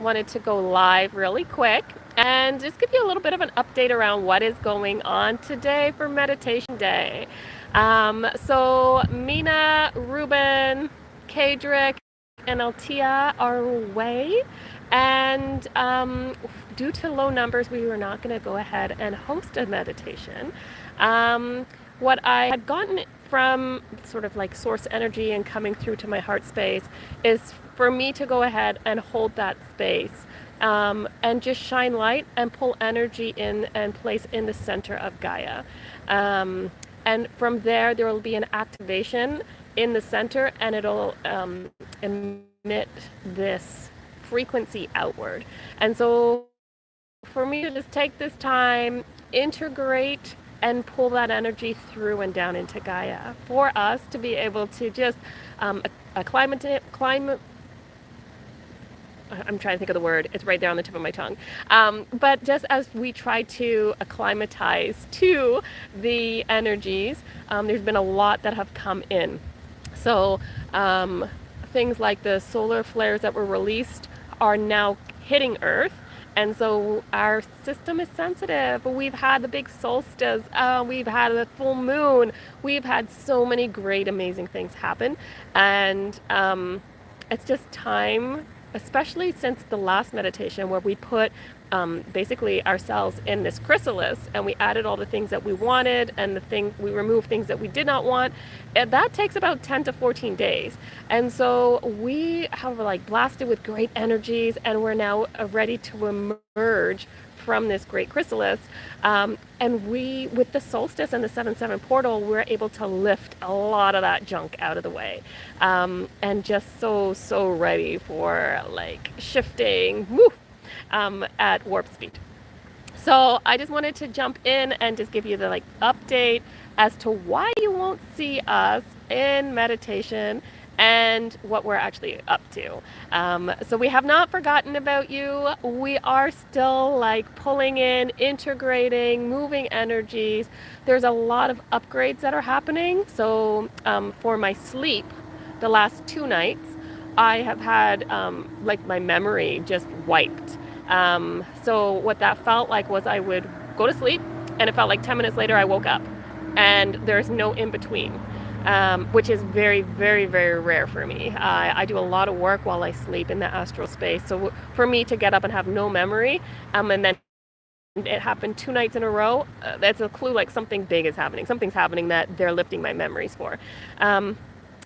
wanted to go live really quick and just give you a little bit of an update around what is going on today for Meditation Day. So Mina, Ruben, Kadrick, and Altia are away. And due to low numbers, we were not going to go ahead and host a meditation. What I had gotten from sort of like source energy and coming through to my heart space is for me to go ahead and hold that space and just shine light and pull energy in and place in the center of Gaia. And from there will be an activation in the center, and it'll emit this frequency outward. And so for me to just take this time, integrate and pull that energy through and down into Gaia for us to be able to just climate. I'm trying to think of the word. It's right there on the tip of my tongue. But just as we try to acclimatize to the energies, there's been a lot that have come in. So things like the solar flares that were released are now hitting Earth. And so our system is sensitive. We've had the big solstice. We've had the full moon. We've had so many great, amazing things happen. And it's just time, especially since the last meditation where we put basically ourselves in this chrysalis and we added all the things that we wanted and we removed things that we did not want. And that takes about 10 to 14 days. And so we have like blasted with great energies, and we're now ready to emerge from this great chrysalis. And we, with the solstice and the 7/7 portal, we're able to lift a lot of that junk out of the way. And just so ready for like shifting at warp speed. So I just wanted to jump in and just give you the like update as to why you won't see us in meditation and what we're actually up to. So we have not forgotten about you. We are still like pulling in, integrating, moving energies. There's a lot of upgrades that are happening. So for my sleep, the last 2 nights, I have had like my memory just wiped. So what that felt like was I would go to sleep, and it felt like 10 minutes later I woke up, and there's no in between, which is very, very, very rare for me. I do a lot of work while I sleep in the astral space. So for me to get up and have no memory, and then it happened 2 nights in a row, that's a clue like something big is happening. Something's happening that they're lifting my memories for.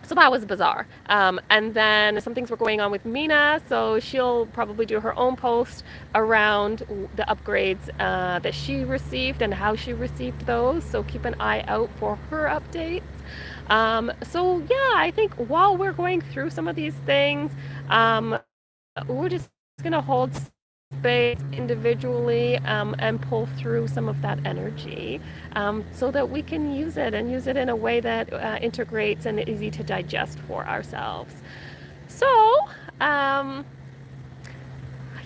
So that was bizarre. And then some things were going on with Mina, so she'll probably do her own post around the upgrades that she received and how she received those. So keep an eye out for her updates. So yeah, I think while we're going through some of these things, we're just gonna hold space individually and pull through some of that energy so that we can use it in a way that integrates and is easy to digest for ourselves. So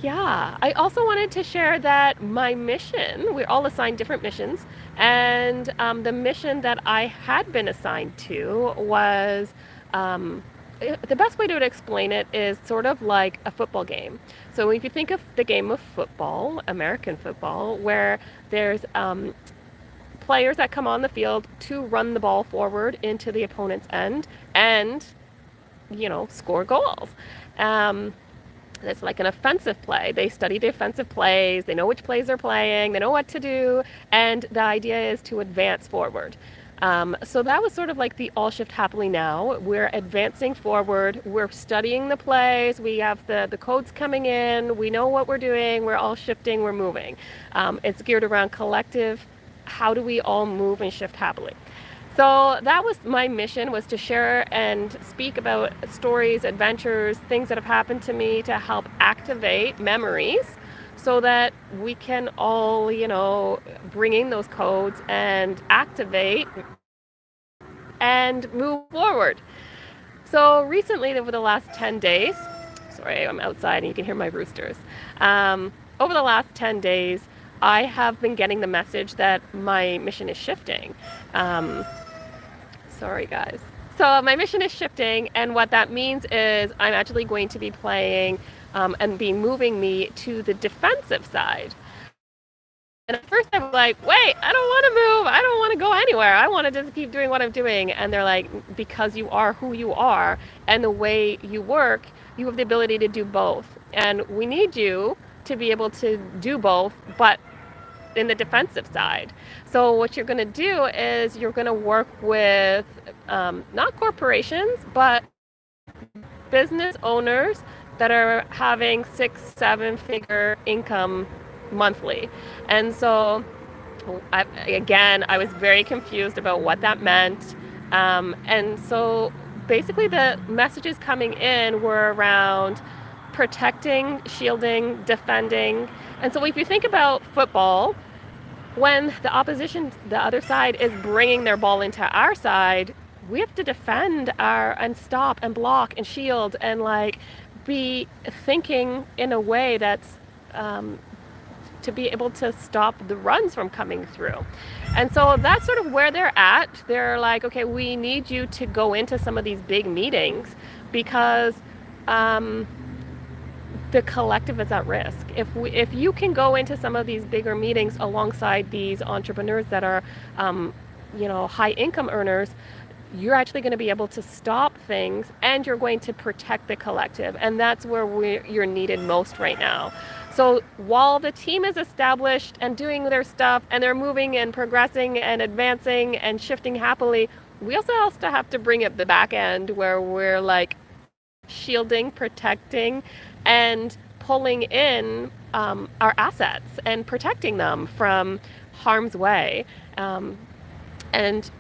yeah, I also wanted to share that my mission, we're all assigned different missions, and the mission that I had been assigned to was the best way to explain it is sort of like a football game. So if you think of the game of football, American football, where there's players that come on the field to run the ball forward into the opponent's end and, score goals. It's like an offensive play. They study the offensive plays. They know which plays they're playing. They know what to do. And the idea is to advance forward. So that was sort of like the all shift happily now. We're advancing forward. We're studying the plays. We have the codes coming in. We know what we're doing. We're all shifting. We're moving. It's geared around collective. How do we all move and shift happily? So that was my mission, was to share and speak about stories, adventures, things that have happened to me to help activate memories so that we can all, bring in those codes and activate and move forward. So recently, over the last 10 days, sorry, I'm outside and you can hear my roosters. Over the last 10 days, I have been getting the message that my mission is shifting. Sorry, guys. So my mission is shifting, and what that means is I'm actually going to be playing and be moving me to the defensive side. And at first I was like, wait, I don't want to move. I don't want to go anywhere. I want to just keep doing what I'm doing. And they're like, because you are who you are and the way you work, you have the ability to do both. And we need you to be able to do both, but in the defensive side. So what you're going to do is you're going to work with not corporations, but business owners that are having 6-7 figure income monthly. And so I was very confused about what that meant. And so basically the messages coming in were around protecting, shielding, defending. And so if you think about football, when the opposition, the other side, is bringing their ball into our side, we have to defend our and stop and block and shield and like be thinking in a way that's to be able to stop the runs from coming through. And so that's sort of where they're at. They're like, okay, we need you to go into some of these big meetings because the collective is at risk. If you can go into some of these bigger meetings alongside these entrepreneurs that are, high income earners, you're actually going to be able to stop things and you're going to protect the collective. And that's where you're needed most right now. So while the team is established and doing their stuff and they're moving and progressing and advancing and shifting happily, we also have to bring up the back end where we're like shielding, protecting, and pulling in our assets and protecting them from harm's way. And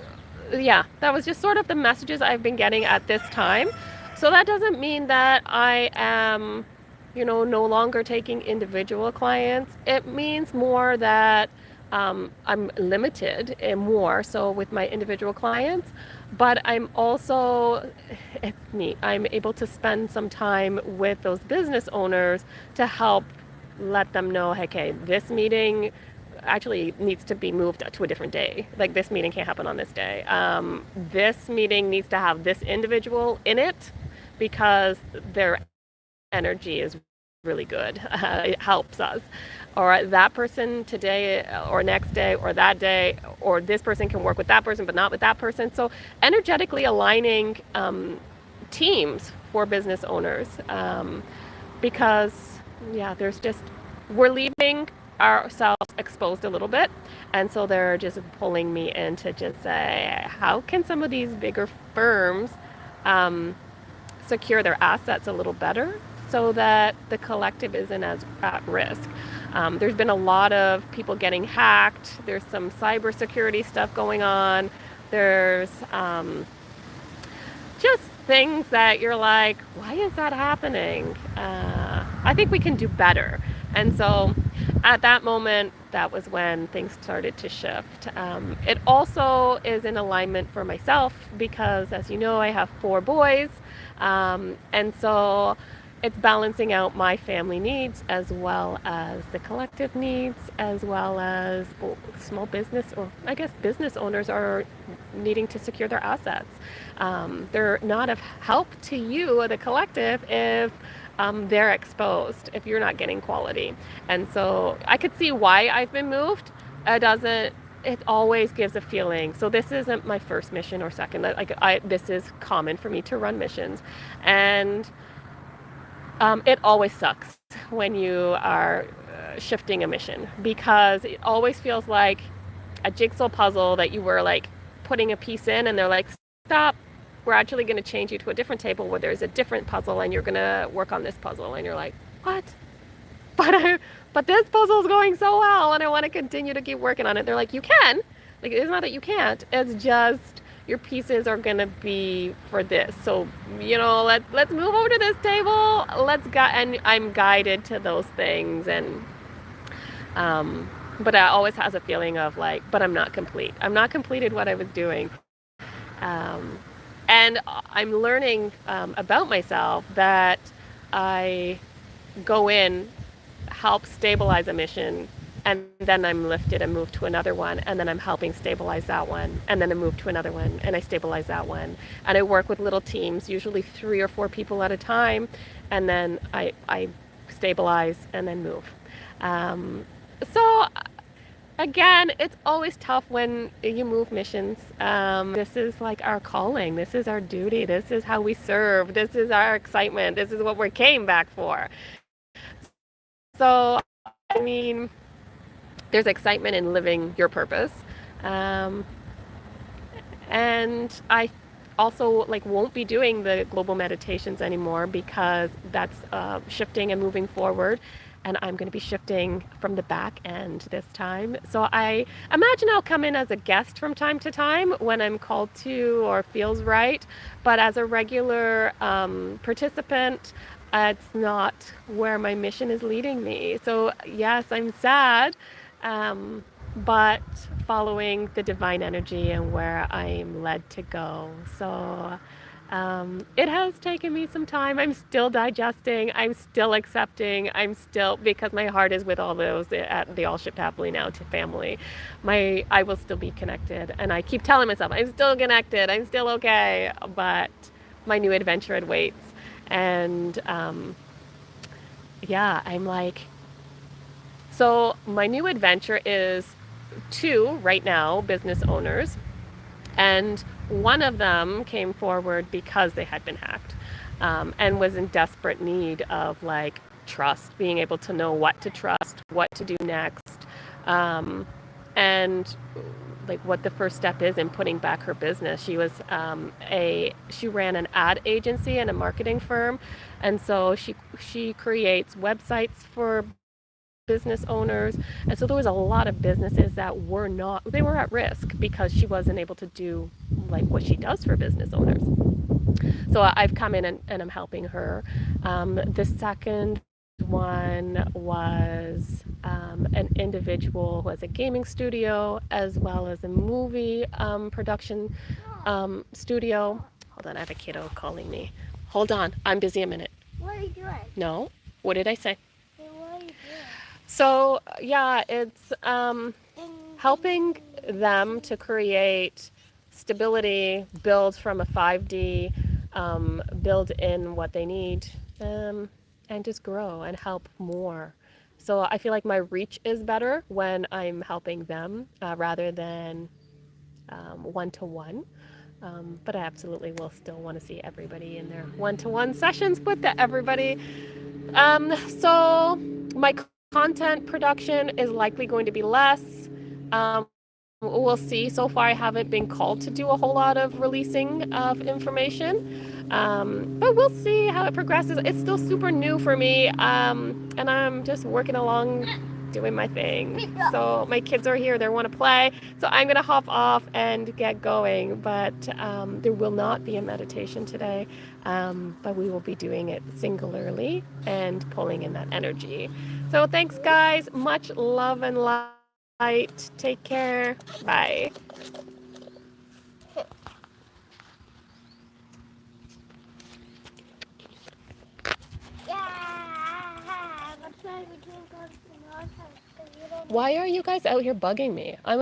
yeah, that was just sort of the messages I've been getting at this time. So that doesn't mean that I am, no longer taking individual clients. It means more that I'm limited and more so with my individual clients, but I'm also, it's neat, I'm able to spend some time with those business owners to help let them know, hey, okay, this meeting actually needs to be moved to a different day. Like this meeting can't happen on this day. This meeting needs to have this individual in it because their energy is really good. It helps us. Or that person today or next day or that day, or this person can work with that person but not with that person. So energetically aligning teams for business owners because, yeah, we're leaving ourselves exposed a little bit. And so they're just pulling me in to just say, how can some of these bigger firms secure their assets a little better so that the collective isn't as at risk? There's been a lot of people getting hacked. There's some cybersecurity stuff going on. There's just things that you're like, why is that happening? I think we can do better. And so at that moment, that was when things started to shift. It also is in alignment for myself because, as you know, I have 4 boys. And so it's balancing out my family needs as well as the collective needs, as well as small business, or I guess business owners are needing to secure their assets. They're not of help to you, the collective, if they're exposed, if you're not getting quality. And so I could see why I've been moved. It always gives a feeling. So this isn't my first mission or second. This is common for me to run missions. And it always sucks when you are shifting a mission because it always feels like a jigsaw puzzle that you were like putting a piece in and they're like, stop, we're actually going to change you to a different table where there's a different puzzle and you're going to work on this puzzle. And you're like, what? But this puzzle is going so well and I want to continue to keep working on it. They're like, you can. Like, it's not that you can't. It's just your pieces are going to be for this. So, let's move over to this table. And I'm guided to those things. And, but I always has a feeling of like, but I'm not complete. I'm not completed what I was doing. And I'm learning about myself that I go in, help stabilize a mission, and then I'm lifted and moved to another one, and then I'm helping stabilize that one, and then I move to another one, and I stabilize that one. And I work with little teams, usually 3 or 4 people at a time, and then I stabilize, and then move. So again, it's always tough when you move missions. This is like our calling. This is our duty. This is how we serve. This is our excitement. This is what we came back for. So, I mean, there's excitement in living your purpose. Um, and I also like won't be doing the global meditations anymore because that's shifting and moving forward, and I'm going to be shifting from the back end this time. So I imagine I'll come in as a guest from time to time when I'm called to or feels right, but as a regular participant, it's not where my mission is leading me. So yes, I'm sad, but following the divine energy and where I'm led to go. So it has taken me some time. I'm still digesting. I'm still accepting. I'm still, because my heart is with all those at the all shipped happily now to family. I will still be connected, and I keep telling myself I'm still connected. I'm still okay, but my new adventure awaits. And yeah, I'm like, so my new adventure is two right now business owners, and one of them came forward because they had been hacked, and was in desperate need of like trust, being able to know what to trust, what to do next, and like what the first step is in putting back her business. She was she ran an ad agency and a marketing firm, and so she creates websites for business owners. And so there was a lot of businesses that they were at risk because she wasn't able to do like what she does for business owners. So I've come in and I'm helping her. The second one was an individual who has a gaming studio as well as a movie production studio. Hold on, I have a kiddo calling me. Hold on, I'm busy a minute. What are you doing? No, what did I say? Hey, what are you doing? So yeah, it's helping them to create stability, build from a 5D, build in what they need, and just grow and help more. So I feel like my reach is better when I'm helping them rather than one-to-one. But I absolutely will still want to see everybody in their one-to-one sessions with everybody. So my content production is likely going to be less. We'll see. So far, I haven't been called to do a whole lot of releasing of information, but we'll see how it progresses. It's still super new for me, and I'm just working along, doing my thing. So my kids are here; they want to play. So I'm gonna hop off and get going. But there will not be a meditation today, but we will be doing it singularly and pulling in that energy. So thanks, guys. Much love and light. Take care. Bye. Yeah, that's why we can't go to the north house because you don't. Why are you guys out here bugging me? I'm